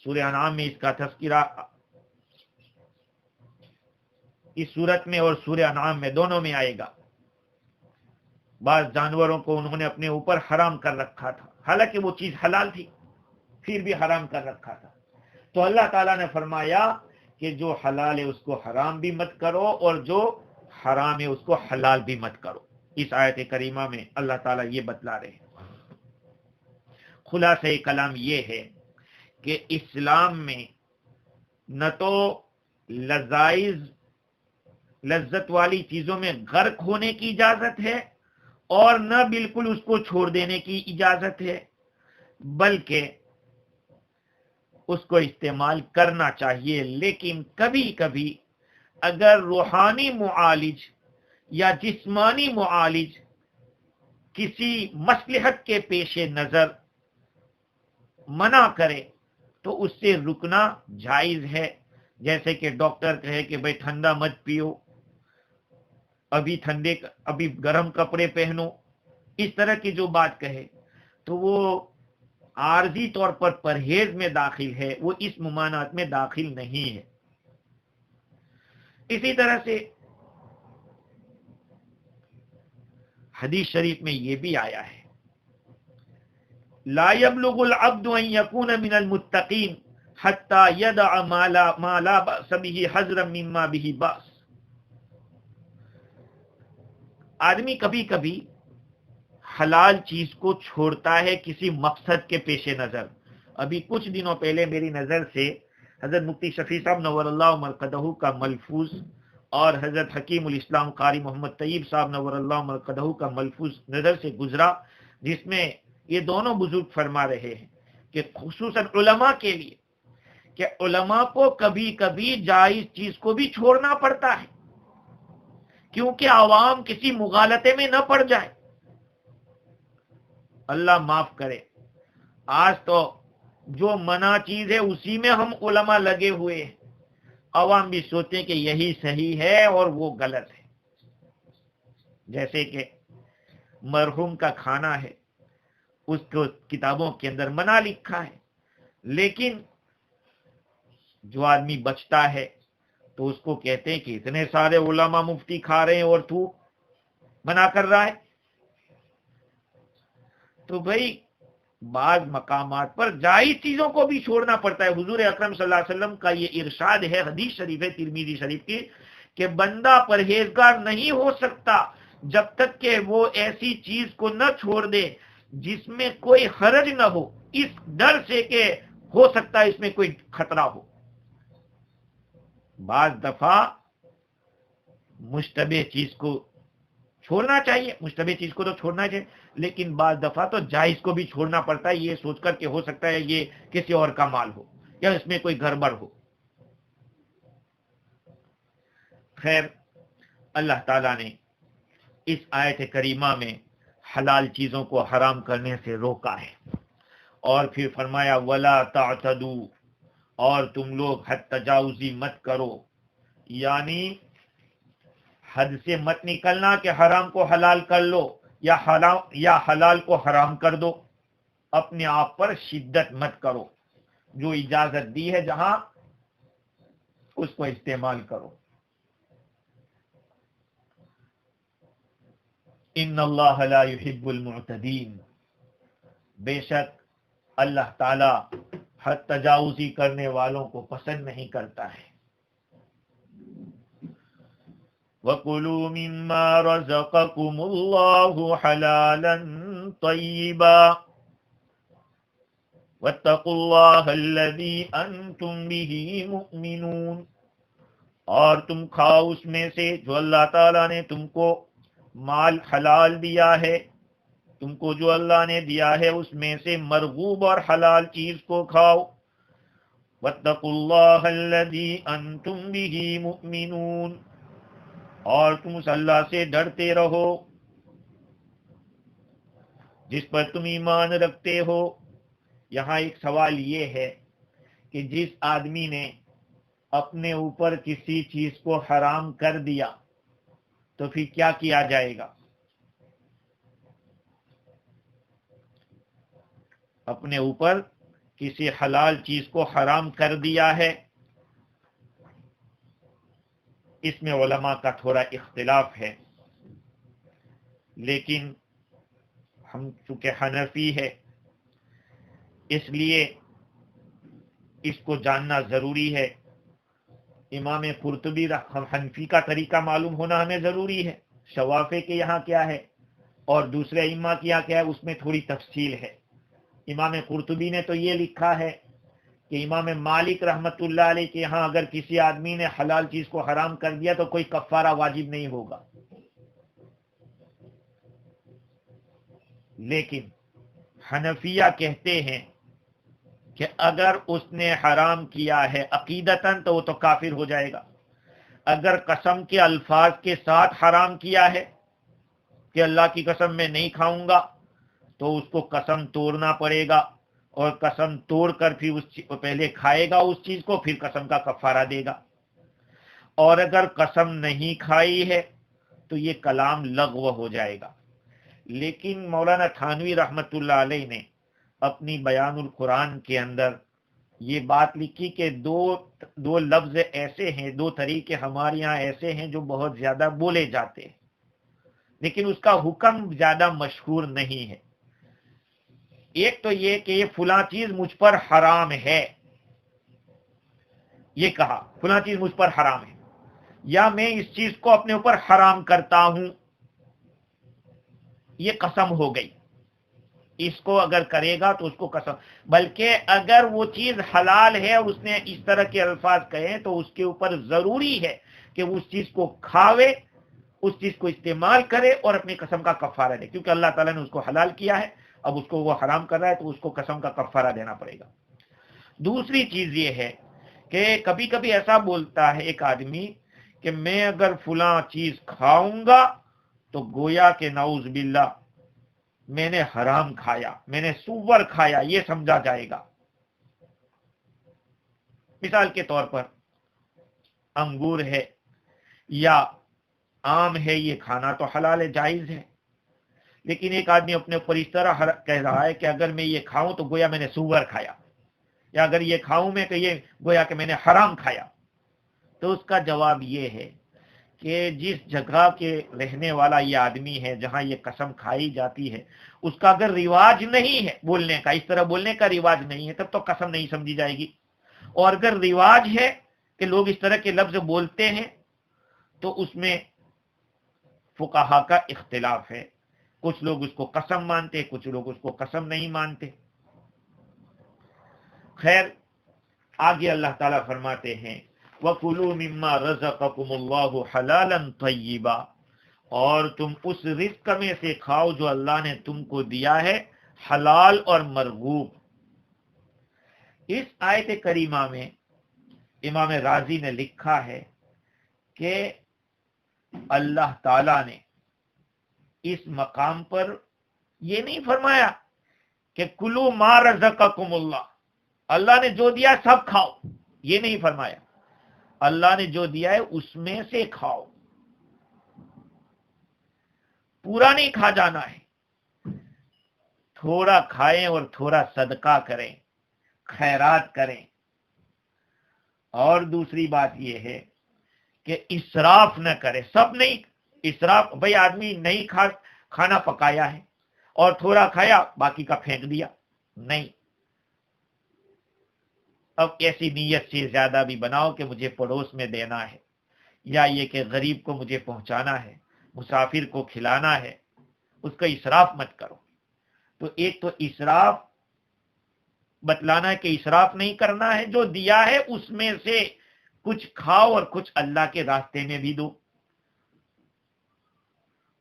سورہ انعام میں اس کا تذکرہ اس سورت میں اور سورہ انعام میں دونوں میں آئے گا۔ بعض جانوروں کو انہوں نے اپنے اوپر حرام کر رکھا تھا، حالانکہ وہ چیز حلال تھی پھر بھی حرام کر رکھا تھا۔ تو اللہ تعالیٰ نے فرمایا کہ جو حلال ہے اس کو حرام بھی مت کرو، اور جو حرام ہے اس کو حلال بھی مت کرو۔ اس آیت کریمہ میں اللہ تعالیٰ یہ بتلا رہے ہیں۔ خلاصہ کلام یہ ہے کہ اسلام میں نہ تو لذت والی چیزوں میں غرق ہونے کی اجازت ہے اور نہ بالکل اس کو چھوڑ دینے کی اجازت ہے، بلکہ اس کو استعمال کرنا چاہیے، لیکن کبھی کبھی اگر روحانی معالج یا جسمانی معالج کسی مصلحت کے پیش نظر منع کرے تو اس سے رکنا جائز ہے. جیسے کہ ڈاکٹر کہے کہ بھئی ٹھنڈا مت پیو، ابھی گرم کپڑے پہنو، اس طرح کی جو بات کہے تو وہ عارضی طور پر پرہیز میں داخل ہے، وہ اس ممانعت میں داخل نہیں ہے. اسی طرح سے حدیث شریف میں یہ بھی آیا ہے، لا يبلغ العبد ان يكون من المتقين حتى يدع ما لا بأس به حذرا مما به بأس. آدمی کبھی کبھی حلال چیز کو چھوڑتا ہے کسی مقصد کے پیش نظر. ابھی کچھ دنوں پہلے میری نظر سے حضرت مفتی شفیع صاحب نور اللہ مرقدہ کا ملفوظ اور حضرت حکیم الاسلام قاری محمد طیب صاحب نور اللہ مرقدہ کا ملفوظ نظر سے گزرا، جس میں یہ دونوں بزرگ فرما رہے ہیں کہ خصوصاً علماء کے لیے کہ علماء کو کبھی کبھی جائز چیز کو بھی چھوڑنا پڑتا ہے کیونکہ عوام کسی مغالطے میں نہ پڑ جائے. اللہ معاف کرے، آج تو جو منع چیز ہے اسی میں ہم علماء لگے ہوئے ہیں، عوام بھی سوچیں کہ یہی صحیح ہے اور وہ غلط ہے. جیسے کہ مرحوم کا کھانا ہے، اس کو کتابوں کے اندر منع لکھا ہے، لیکن جو آدمی بچتا ہے تو اس کو کہتے ہیں کہ اتنے سارے علماء مفتی کھا رہے ہیں اور تو منع کر رہا ہے. تو بھئی بعض مقامات پر جائز چیزوں کو بھی چھوڑنا پڑتا ہے. حضور اکرم صلی اللہ علیہ وسلم کا یہ ارشاد ہے، حدیث شریف ہے ترمذی شریف کی، کہ بندہ پرہیزگار نہیں ہو سکتا جب تک کہ وہ ایسی چیز کو نہ چھوڑ دے جس میں کوئی حرج نہ ہو، اس ڈر سے کہ ہو سکتا ہے اس میں کوئی خطرہ ہو. بعض دفعہ مشتبہ چیز کو چھوڑنا چاہیے، مشتبہ چیز کو تو چھوڑنا چاہیے، لیکن بعض دفعہ تو جائز کو بھی چھوڑنا پڑتا ہے، یہ سوچ کر کہ ہو سکتا ہے یہ کسی اور کا مال ہو یا اس میں کوئی گڑبڑ ہو. خیر، اللہ تعالیٰ نے اس آیت کریمہ میں حلال چیزوں کو حرام کرنے سے روکا ہے اور پھر فرمایا وَلَا تَعْتَدُوا، اور تم لوگ حد تجاوزی مت کرو، یعنی حد سے مت نکلنا کہ حرام کو حلال کر لو یا حلال کو حرام کر دو. اپنے آپ پر شدت مت کرو، جو اجازت دی ہے جہاں اس کو استعمال کرو. ان اللہ لا يحب المعتدین، بے شک اللہ تعالی حد تجاوزی کرنے والوں کو پسند نہیں کرتا ہے. وَكُلُوا مِمَّا رَزَقَكُمُ اللَّهُ حَلَالًا طَيِّبًا وَاتَّقُوا اللَّهَ الَّذِي أَنْتُمْ بِهِ مُؤْمِنُونَ، اور تم کھاؤ اس میں سے جو اللہ تعالیٰ نے تم کو مال حلال دیا ہے، تم کو جو اللہ نے دیا ہے اس میں سے مرغوب اور حلال چیز کو کھاؤ. وَاتَّقُوا اللَّهَ الَّذِي أَنْتُمْ بِهِ مُؤْمِنُونَ، اور تم اس اللہ سے ڈرتے رہو جس پر تم ایمان رکھتے ہو. یہاں ایک سوال یہ ہے کہ جس آدمی نے اپنے اوپر کسی چیز کو حرام کر دیا تو پھر کیا کیا جائے گا؟ اپنے اوپر کسی حلال چیز کو حرام کر دیا ہے، اس میں علماء کا تھوڑا اختلاف ہے، لیکن ہم چونکہ حنفی ہے اس لیے اس کو جاننا ضروری ہے. امام قرطبی حنفی کا طریقہ معلوم ہونا ہمیں ضروری ہے، شوافی کے یہاں کیا ہے اور دوسرے ائمہ کے یہاں کیا ہے، اس میں تھوڑی تفصیل ہے. امام قرطبی نے تو یہ لکھا ہے کہ امام مالک رحمت اللہ علیہ کے یہاں اگر کسی آدمی نے حلال چیز کو حرام کر دیا تو کوئی کفارہ واجب نہیں ہوگا، لیکن حنفیہ کہتے ہیں کہ اگر اس نے حرام کیا ہے عقیدتاً تو وہ تو کافر ہو جائے گا، اگر قسم کے الفاظ کے ساتھ حرام کیا ہے کہ اللہ کی قسم میں نہیں کھاؤں گا، تو اس کو قسم توڑنا پڑے گا، اور قسم توڑ کر پھر پہلے کھائے گا اس چیز کو، پھر قسم کا کفارہ دے گا۔ اور اگر قسم نہیں کھائی ہے تو یہ کلام لغو ہو جائے گا۔ لیکن مولانا تھانوی رحمت اللہ علیہ نے اپنی بیان القرآن کے اندر یہ بات لکھی کہ دو لفظ ایسے ہیں، دو طریقے ہمارے یہاں ایسے ہیں جو بہت زیادہ بولے جاتے ہیں، لیکن اس کا حکم زیادہ مشہور نہیں ہے۔ ایک تو یہ کہ یہ فلاں چیز مجھ پر حرام ہے، یہ کہا فلاں چیز مجھ پر حرام ہے، یا میں اس چیز کو اپنے اوپر حرام کرتا ہوں، یہ قسم ہو گئی۔ اس کو اگر کرے گا تو اس کو قسم، بلکہ اگر وہ چیز حلال ہے اور اس نے اس طرح کے الفاظ کہے تو اس کے اوپر ضروری ہے کہ وہ اس چیز کو کھاوے، اس چیز کو استعمال کرے اور اپنی قسم کا کفارہ دے، کیونکہ اللہ تعالیٰ نے اس کو حلال کیا ہے، اب اس کو وہ حرام کر رہا ہے تو اس کو قسم کا کفارہ دینا پڑے گا۔ دوسری چیز یہ ہے کہ کبھی کبھی ایسا بولتا ہے ایک آدمی کہ میں اگر فلاں چیز کھاؤں گا تو گویا کہ نعوذ باللہ میں نے حرام کھایا، میں نے سور کھایا، یہ سمجھا جائے گا۔ مثال کے طور پر انگور ہے یا آم ہے، یہ کھانا تو حلال ہے، جائز ہے، لیکن ایک آدمی اپنے اوپر اس طرح کہہ رہا ہے کہ اگر میں یہ کھاؤں تو گویا میں نے سور کھایا، یا اگر یہ کھاؤں میں کہ یہ گویا کہ میں نے حرام کھایا۔ تو اس کا جواب یہ ہے کہ جس جگہ کے رہنے والا یہ آدمی ہے جہاں یہ قسم کھائی جاتی ہے، اس کا اگر رواج نہیں ہے بولنے کا، اس طرح بولنے کا رواج نہیں ہے، تب تو قسم نہیں سمجھی جائے گی۔ اور اگر رواج ہے کہ لوگ اس طرح کے لفظ بولتے ہیں تو اس میں فقہا کا اختلاف ہے، کچھ لوگ اس کو قسم مانتے، کچھ لوگ اس کو قسم نہیں مانتے۔ خیر، آگے اللہ تعالیٰ فرماتے ہیں وَكُلُوا مِمَّا رَزَقَكُمُ اللَّهُ حَلَالًا طَيِّبًا، اور تم اس رزق میں سے کھاؤ جو اللہ نے تم کو دیا ہے، حلال اور مرغوب۔ اس آیت کریمہ میں امام رازی نے لکھا ہے کہ اللہ تعالیٰ نے اس مقام پر یہ نہیں فرمایا کہ کلو ما رزقکم اللہ، اللہ نے جو دیا سب کھاؤ، یہ نہیں فرمایا۔ اللہ نے جو دیا ہے اس میں سے کھاؤ، پورا نہیں کھا جانا ہے، تھوڑا کھائیں اور تھوڑا صدقہ کریں، خیرات کریں۔ اور دوسری بات یہ ہے کہ اسراف نہ کرے، سب نہیں اسراف، بھئی آدمی نہیں کھانا پکایا ہے اور تھوڑا کھایا باقی کا پھینک دیا، نہیں۔ اب ایسی نیت سے زیادہ بھی بناؤ کہ مجھے پڑوس میں دینا ہے، یا یہ کہ غریب کو مجھے پہنچانا ہے، مسافر کو کھلانا ہے، اس کا اسراف مت کرو۔ تو ایک تو اسراف بتلانا ہے کہ اسراف نہیں کرنا ہے، جو دیا ہے اس میں سے کچھ کھاؤ اور کچھ اللہ کے راستے میں بھی دو۔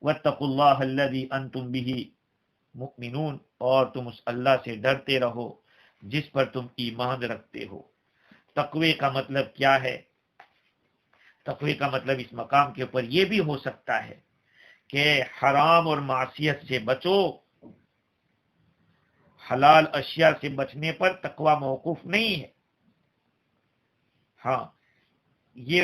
وَاتَّقُوا اللَّهَ الَّذِي أَنْتُمْ بِهِ مُؤْمِنُونَ، اور تم اس اللہ سے ڈرتے رہو جس پر تم ایمان رکھتے ہو۔ تقوی کا مطلب کیا ہے؟ تقوی کا مطلب اس مقام کے اوپر یہ بھی ہو سکتا ہے کہ حرام اور معصیت سے بچو، حلال اشیاء سے بچنے پر تقوی موقوف نہیں ہے۔ ہاں، یہ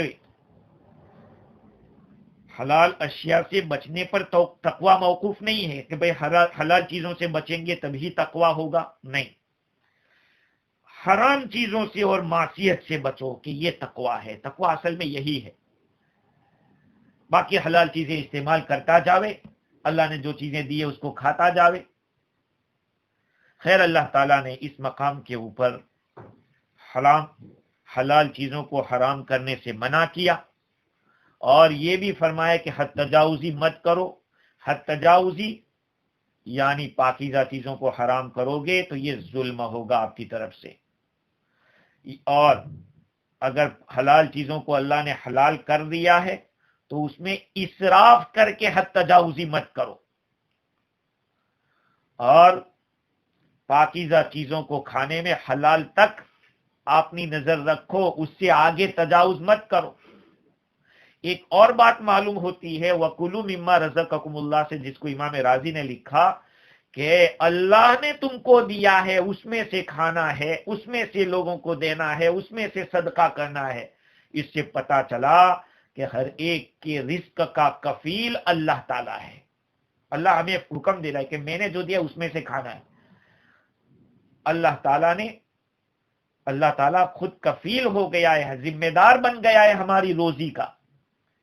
حلال اشیاء سے بچنے پر تقوی موقوف نہیں ہے کہ بھئی حلال چیزوں سے بچیں گے تبھی تقوی ہوگا، نہیں، حرام چیزوں سے اور معصیت سے بچو کہ یہ تقوی ہے۔ تقوی اصل میں یہی ہے، باقی حلال چیزیں استعمال کرتا جاوے، اللہ نے جو چیزیں دی ہے اس کو کھاتا جاوے۔ خیر، اللہ تعالیٰ نے اس مقام کے اوپر حلال چیزوں کو حرام کرنے سے منع کیا، اور یہ بھی فرمایا کہ حد تجاوزی مت کرو۔ حد تجاوزی یعنی پاکیزہ چیزوں کو حرام کرو گے تو یہ ظلم ہوگا آپ کی طرف سے، اور اگر حلال چیزوں کو اللہ نے حلال کر دیا ہے تو اس میں اسراف کر کے حد تجاوزی مت کرو، اور پاکیزہ چیزوں کو کھانے میں حلال تک اپنی نظر رکھو، اس سے آگے تجاوز مت کرو۔ ایک اور بات معلوم ہوتی ہے وَكُلُوا مِمَّا رَزَقَكُمُ اللَّهُ سے، جس کو امام رازی نے لکھا کہ اللہ نے تم کو دیا ہے، اس میں سے کھانا ہے، اس میں سے لوگوں کو دینا ہے، اس میں سے صدقہ کرنا ہے۔ اس سے پتا چلا کہ ہر ایک کے رزق کا کفیل اللہ تعالیٰ ہے۔ اللہ ہمیں حکم دے رہا ہے کہ میں نے جو دیا اس میں سے کھانا ہے۔ اللہ تعالیٰ خود کفیل ہو گیا ہے، ذمہ دار بن گیا ہے ہماری روزی کا۔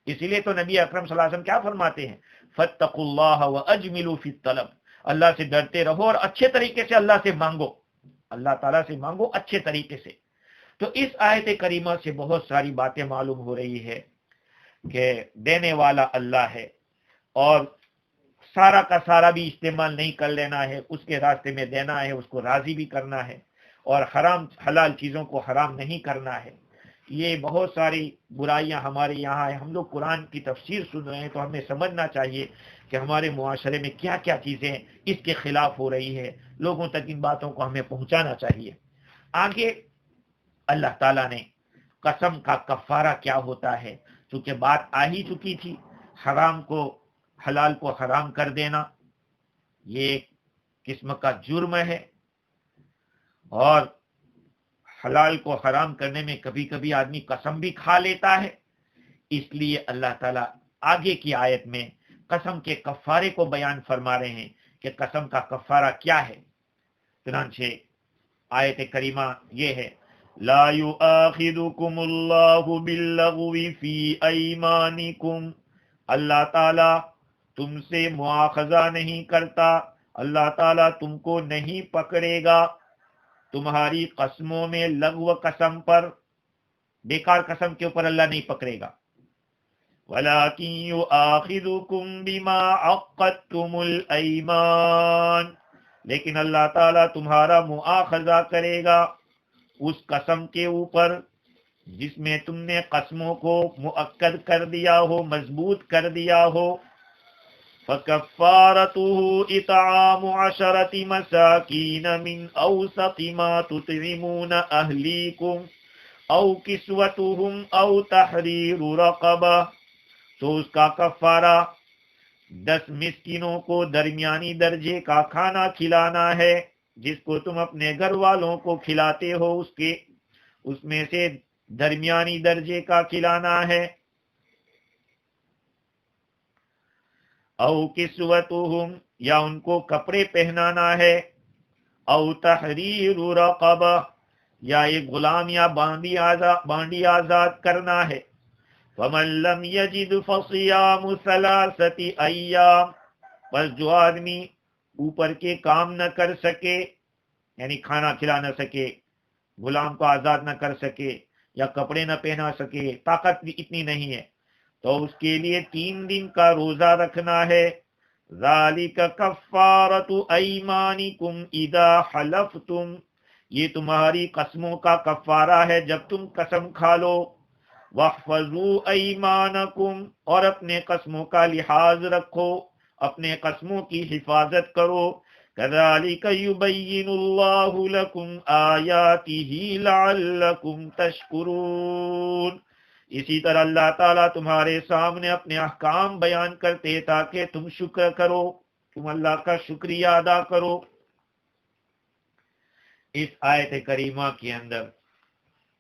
اسی لیے تو نبی اکرم صلی اللہ علیہ وسلم کیا فرماتے ہیں؟ فَاتَّقُوا اللَّهَ وَأَجْمِلُوا فِي الطَّلَبِ، اللہ سے ڈرتے رہو اور اچھے طریقے سے اللہ سے مانگو، اللہ تعالیٰ سے مانگو اچھے طریقے سے۔ تو اس آیت کریمہ سے بہت ساری باتیں معلوم ہو رہی ہے کہ دینے والا اللہ ہے، اور سارا کا سارا بھی استعمال نہیں کر لینا ہے، اس کے راستے میں دینا ہے، اس کو راضی بھی کرنا ہے، اور حرام حلال چیزوں کو حرام نہیں کرنا ہے۔ یہ بہت ساری برائیاں ہمارے یہاں ہیں۔ ہم لوگ قرآن کی تفسیر سن رہے ہیں تو ہمیں سمجھنا چاہیے کہ ہمارے معاشرے میں کیا کیا چیزیں اس کے خلاف ہو رہی ہے، لوگوں تک ان باتوں کو ہمیں پہنچانا چاہیے۔ آگے اللہ تعالیٰ نے قسم کا کفارہ کیا ہوتا ہے، چونکہ بات آ ہی چکی تھی، حرام کو حلال کو حرام کر دینا یہ ایک قسم کا جرم ہے، اور حلال کو حرام کرنے میں کبھی کبھی آدمی قسم بھی کھا لیتا ہے۔ اس لیے اللہ تعالیٰ آگے کی آیت میں قسم کے کفارے کو بیان فرما رہے ہیں کہ قسم کا کفارہ کیا ہے۔ چنانچہ آیت کریمہ یہ ہے، لا یؤاخذکم اللہ باللغو فی ایمانکم، اللہ تعالیٰ تم سے مواخذہ نہیں کرتا، اللہ تعالیٰ تم کو نہیں پکڑے گا تمہاری قسموں میں، لغو قسم پر، بیکار قسم کے اوپر اللہ نہیں پکڑے گا۔ وَلَٰكِن يُؤَاخِذُكُم بِمَا عَقَّدتُّمُ الْأَيْمَانَ، لیکن اللہ تعالیٰ تمہارا مؤاخذہ کرے گا اس قسم کے اوپر جس میں تم نے قسموں کو مؤکد کر دیا ہو، مضبوط کر دیا ہو۔ فَكَفَّارَتُهُ إِطْعَامُ 10 مَسَاكِينَ مِنْ أَوْسَطِ مَا تُطْعِمُونَ أَهْلِيكُمْ أَوْ كِسْوَتُهُمْ أَوْ تَحْرِيرُ رَقَبَةٍ، تو اس کا کفارہ 10 مسکینوں کو درمیانی درجے کا کھانا کھلانا ہے، جس کو تم اپنے گھر والوں کو کھلاتے ہو اس میں سے درمیانی درجے کا کھلانا ہے۔ او کسوتہم، یا ان کو کپڑے پہنانا ہے، او تحریر رقبہ، یا ایک غلام یا بانڈی آزاد کرنا ہے۔ فمن لم یجد فصیام 3 ایام، بس جو آدمی اوپر کے کام نہ کر سکے، یعنی کھانا کھلا نہ سکے، غلام کو آزاد نہ کر سکے، یا کپڑے نہ پہنا سکے، طاقت بھی اتنی نہیں ہے، تو اس کے لیے 3 دن کا روزہ رکھنا ہے۔ ذالک کفارۃ ایمانکم اذا حلفتم، یہ تمہاری قسموں کا کفارہ ہے جب تم قسم کھا لو۔ واحفظوا ایمانکم، اور اپنے قسموں کا لحاظ رکھو، اپنے قسموں کی حفاظت کرو۔ کذالک یبین اللہ لکم آیاتہ لعلکم تشکرون، اسی طرح اللہ تعالیٰ تمہارے سامنے اپنے احکام بیان کرتے تاکہ تم شکر کرو، تم اللہ کا شکریہ ادا کرو۔ اس آیت کریمہ کے اندر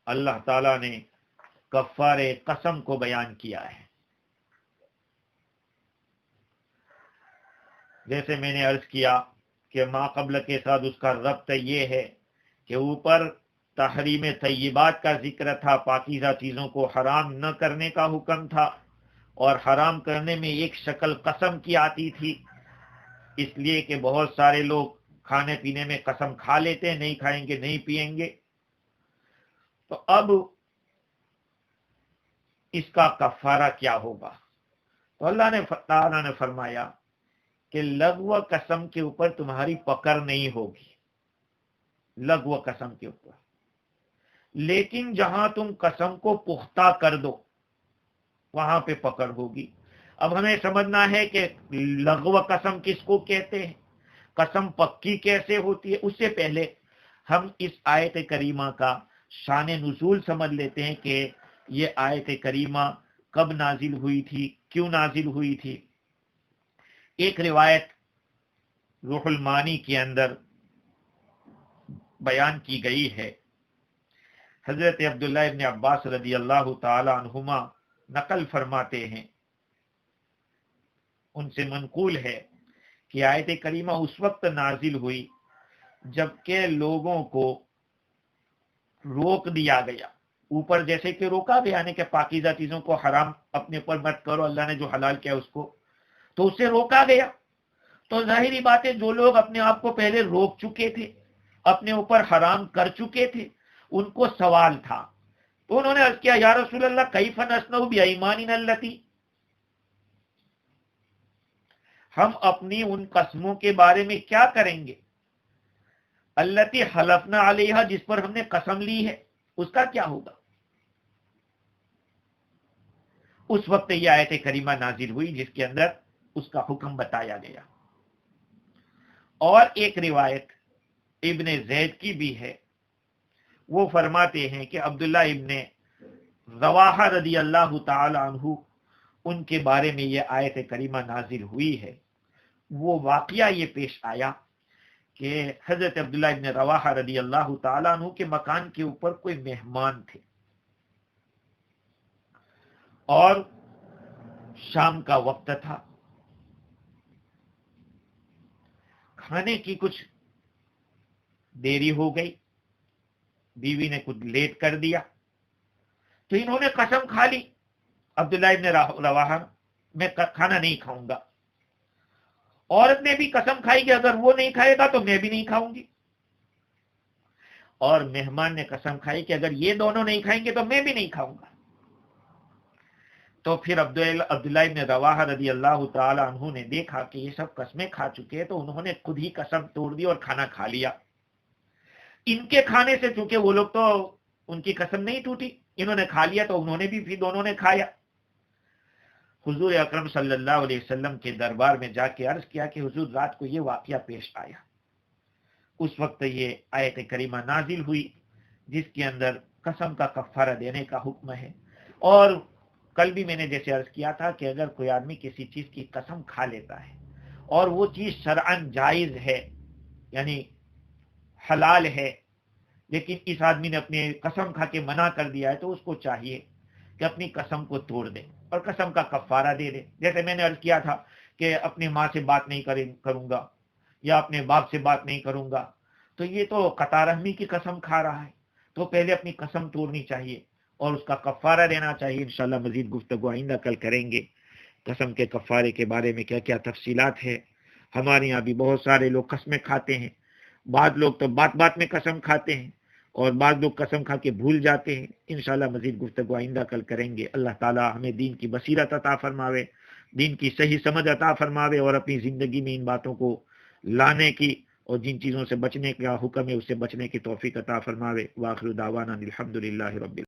اللہ تعالیٰ نے کفارے قسم کو بیان کیا ہے۔ جیسے میں نے عرض کیا کہ ما قبل کے ساتھ اس کا ربط یہ ہے کہ اوپر تحریم طیبات کا ذکر تھا، پاکیزہ چیزوں کو حرام نہ کرنے کا حکم تھا، اور حرام کرنے میں ایک شکل قسم کی آتی تھی، اس لیے کہ بہت سارے لوگ کھانے پینے میں قسم کھا لیتے ہیں، نہیں کھائیں گے، نہیں پیئیں گے۔ تو اب اس کا کفارہ کیا ہوگا؟ تو اللہ تعالیٰ نے فرمایا کہ لغو قسم کے اوپر تمہاری پکڑ نہیں ہوگی، لغو قسم کے اوپر، لیکن جہاں تم قسم کو پختہ کر دو وہاں پہ پکڑ ہوگی۔ اب ہمیں سمجھنا ہے کہ لغو قسم کس کو کہتے ہیں، قسم پکی کیسے ہوتی ہے۔ اس سے پہلے ہم اس آیت کریمہ کا شان نزول سمجھ لیتے ہیں کہ یہ آیت کریمہ کب نازل ہوئی تھی، کیوں نازل ہوئی تھی؟ ایک روایت روح المانی کے اندر بیان کی گئی ہے، حضرت عبداللہ ابن عباس رضی اللہ تعالی عنہما نقل فرماتے ہیں، ان سے منقول ہے کہ آیت کریمہ اس وقت نازل ہوئی جبکہ لوگوں کو روک دیا گیا، اوپر جیسے کہ روکا گیا یعنی کہ پاکیزہ چیزوں کو حرام اپنے اوپر مت کرو، اللہ نے جو حلال کیا اس کو، تو اس سے روکا گیا۔ تو ظاہری بات ہے جو لوگ اپنے آپ کو پہلے روک چکے تھے، اپنے اوپر حرام کر چکے تھے، ان کو سوال تھا، تو انہوں نے عرض کیا یا رسول اللہ کیف نصنع بایماننا التی، ہم اپنی ان قسموں کے بارے میں کیا کریں گے، التی حلفنا علیہا، جس پر ہم نے قسم لی ہے، اس کا کیا ہوگا؟ اس وقت یہ آیت کریمہ نازل ہوئی جس کے اندر اس کا حکم بتایا گیا۔ اور ایک روایت ابن زید کی بھی ہے، وہ فرماتے ہیں کہ عبداللہ ابن رواحہ رضی اللہ تعالی عنہ ان کے بارے میں یہ آیت کریمہ نازل ہوئی ہے۔ وہ واقعہ یہ پیش آیا کہ حضرت عبداللہ ابن رواحہ رضی اللہ تعالی عنہ کے مکان کے اوپر کوئی مہمان تھے، اور شام کا وقت تھا، کھانے کی کچھ دیری ہو گئی، بیوی نے کچھ لیٹ کر دیا، تو انہوں نے قسم کھا لی، عبداللہ ابن رواحہ میں کھانا نہیں کھاؤں گا، عورت نے بھی قسم کھائی کہ اگر وہ نہیں کھائے گا تو میں بھی نہیں کھاؤں گی، اور مہمان نے قسم کھائی کہ اگر یہ دونوں نہیں کھائیں گے تو میں بھی نہیں کھاؤں گا۔ تو پھر عبداللہ ابن رواحہ رضی اللہ تعالی عنہ نے دیکھا کہ یہ سب قسمیں کھا چکے ہیں، تو انہوں نے خود ہی قسم توڑ دی اور کھانا کھا لیا۔ ان کے کھانے سے چونکہ وہ لوگ تو ان کی قسم نہیں ٹوٹی، انہوں نے کھا لیا تو انہوں نے بھی، پھر دونوں نے کھایا۔ حضور اکرم صلی اللہ علیہ وسلم کے دربار میں جا کے عرض کیا کہ حضور رات کو یہ واقعہ پیش آیا۔ اس وقت یہ آیت کریمہ نازل ہوئی جس کے اندر قسم کا کفارہ دینے کا حکم ہے۔ اور کل بھی میں نے جیسے عرض کیا تھا کہ اگر کوئی آدمی کسی چیز کی قسم کھا لیتا ہے اور وہ چیز شرعاً جائز ہے یعنی حلال ہے، لیکن اس آدمی نے اپنی قسم کھا کے منع کر دیا ہے، تو اس کو چاہیے کہ اپنی قسم کو توڑ دے اور قسم کا کفارہ دے دے۔ جیسے میں نے عرض کیا تھا کہ اپنی ماں سے بات نہیں کروں گا یا اپنے باپ سے بات نہیں کروں گا، تو یہ تو قطع رحمی کی قسم کھا رہا ہے، تو پہلے اپنی قسم توڑنی چاہیے اور اس کا کفارہ دینا چاہیے۔ انشاءاللہ مزید گفتگو آئندہ کل کریں گے، قسم کے کفارے کے بارے میں کیا کیا تفصیلات ہے۔ ہمارے یہاں بھی بہت سارے لوگ قسمیں کھاتے ہیں، بعض لوگ تو بات بات میں قسم کھاتے ہیں اور بعض لوگ قسم کھا کے بھول جاتے ہیں۔ انشاءاللہ مزید گفتگو آئندہ کل کریں گے۔ اللہ تعالی ہمیں دین کی بصیرت عطا فرماوے، دین کی صحیح سمجھ عطا فرماوے، اور اپنی زندگی میں ان باتوں کو لانے کی اور جن چیزوں سے بچنے کا حکم ہے اس سے بچنے کی توفیق عطا فرماوے۔ وآخر دعوانا الحمدللہ رب